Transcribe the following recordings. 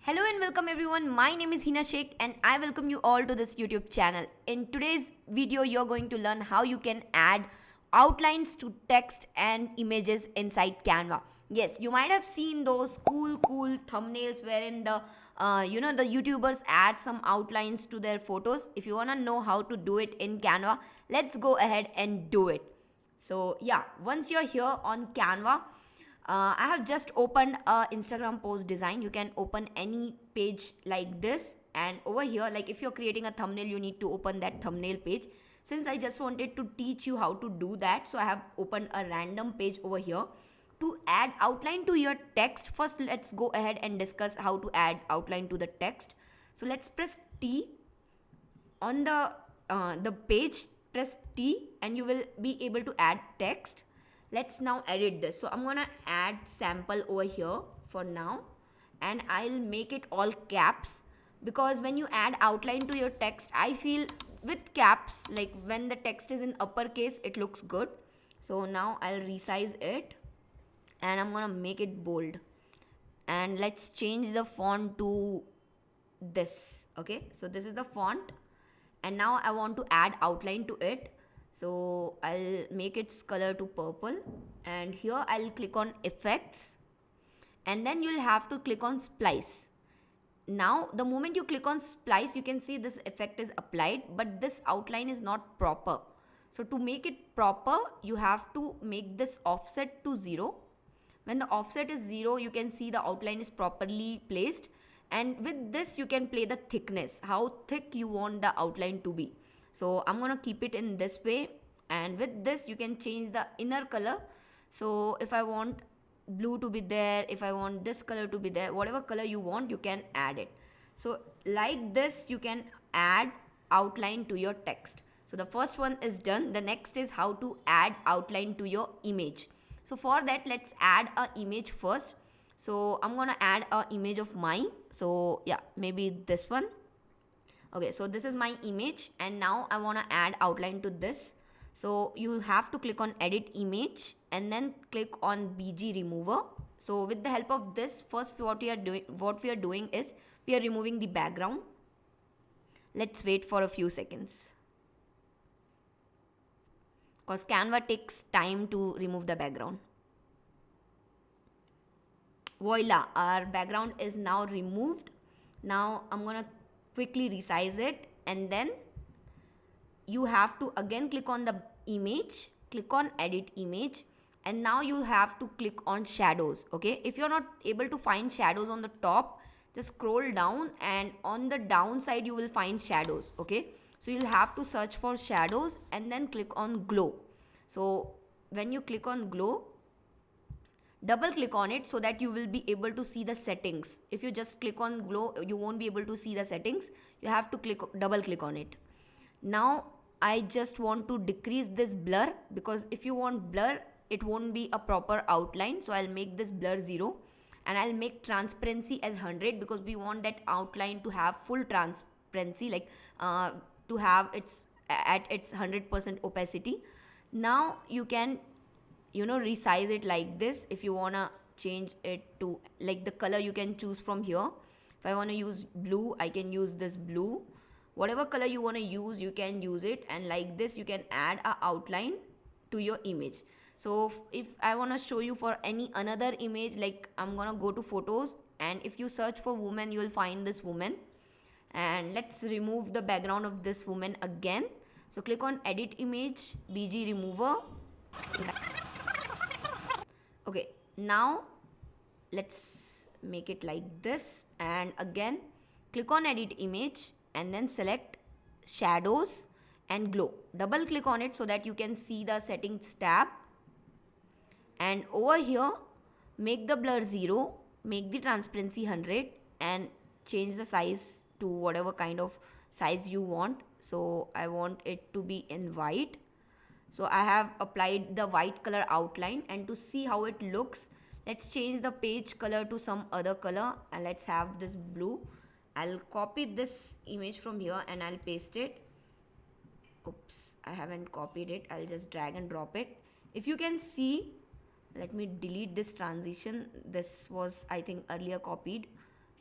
Hello and welcome everyone. My name is Heena and I welcome you all to this YouTube channel. In today's video, you're going to learn how you can add outlines to text and images inside Canva. Yes, you might have seen those cool thumbnails wherein the YouTubers add some outlines to their photos. If you want to know how to do it in Canva, let's go ahead and do it. So yeah, once you're here on Canva, I have just opened a Instagram post design. You can open any page like this, and over here, like if you're creating a thumbnail, you need to open that thumbnail page. Since I just wanted to teach you how to do that, so I have opened a random page over here to add outline to your text. First, let's go ahead and discuss how to add outline to the text. So let's press T on the page. Press T, and you will be able to add text. Let's now edit this. So I'm gonna add sample over here for now, and I'll make it all caps, because when you add outline to your text, I feel with caps, like when the text is in uppercase, it looks good. So now I'll resize it and I'm gonna make it bold, and let's change the font to this. Okay, so this is the font, and now I want to add outline to it. So I'll make its color to purple, and here I'll click on effects, and then you'll have to click on splice. Now the moment you click on splice, you can see this effect is applied, but this outline is not proper. So to make it proper, you have to make this offset to 0. When the offset is 0, you can see the outline is properly placed, and with this you can play the thickness, how thick you want the outline to be. So I'm gonna keep it in this way, and with this you can change the inner color. So if I want blue to be there, if I want this color to be there, whatever color you want, you can add it. So like this you can add outline to your text. So the first one is done. The next is how to add outline to your image. So for that, let's add a image first. So I'm gonna add a image of mine. So yeah, maybe this one. Okay, so this is my image, and now I want to add outline to this. So you have to click on edit image and then click on BG remover. So with the help of this, first what we are doing is we are removing the background. Let's wait for a few seconds, because Canva takes time to remove the background. Voila, our background is now removed. Now I'm gonna quickly resize it, and then you have to again click on the image, click on edit image, and now you have to click on shadows. Okay, if you're not able to find shadows on the top, just scroll down, and on the down side you will find shadows. Okay, so you'll have to search for shadows and then click on glow. So when you click on glow, double click on it so that you will be able to see the settings. If you just click on glow, you won't be able to see the settings. You have to double click on it. Now I just want to decrease this blur, because if you want blur, it won't be a proper outline. So I'll make this blur 0, and I'll make transparency as 100, because we want that outline to have full transparency, like to have its at its 100% opacity. Now you can resize it like this. If you want to change it to like the color, you can choose from here. If I want to use blue, I can use this blue. Whatever color you want to use, you can use it, and like this you can add a outline to your image. So if I want to show you for any another image, like I'm gonna go to photos, and if you search for woman, you will find this woman, and let's remove the background of this woman again. So click on edit image, BG remover. Okay, now let's make it like this, and again click on edit image and then select shadows and glow. Double click on it so that you can see the settings tab, and over here make the blur 0, make the transparency 100, and change the size to whatever kind of size you want. So I want it to be in white. So I have applied the white color outline, and to see how it looks, let's change the page color to some other color, and let's have this blue. I'll copy this image from here and I'll paste it. Oops, I haven't copied it. I'll just drag and drop it. If you can see, let me delete this transition. This was, I think, earlier copied.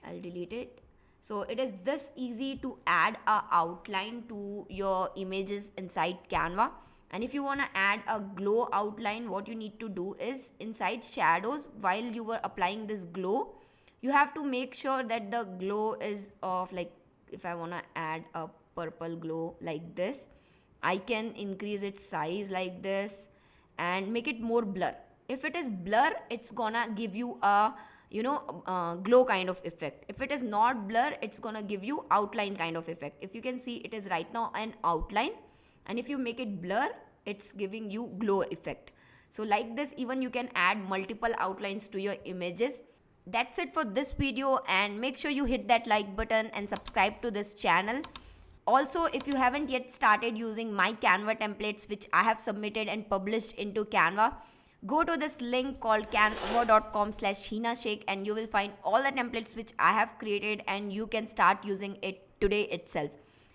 I'll delete it. So it is this easy to add a outline to your images inside Canva. And if you want to add a glow outline, what you need to do is inside shadows, while you were applying this glow, you have to make sure that the glow is of, like, if I want to add a purple glow like this, I can increase its size like this and make it more blur. If it is blur, it's gonna give you a glow kind of effect. If it is not blur, it's gonna give you outline kind of effect. If you can see, it is right now an outline, and if you make it blur, it's giving you glow effect. So like this, even you can add multiple outlines to your images. That's it for this video, and make sure you hit that like button and subscribe to this channel. Also, if you haven't yet started using my Canva templates, which I have submitted and published into Canva, go to this link called canva.com/HeenaShake, and you will find all the templates which I have created, and you can start using it today itself.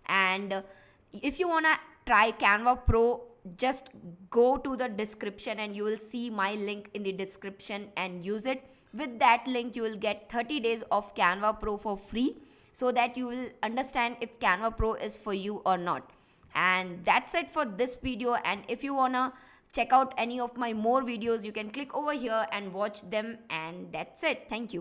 And if you want to try Canva Pro, just go to the description and you will see my link in the description and use it. With that link, you will get 30 days of Canva Pro for free, so that you will understand if Canva Pro is for you or not. And that's it for this video. And if you wanna check out any of my more videos, you can click over here and watch them. And that's it. Thank you.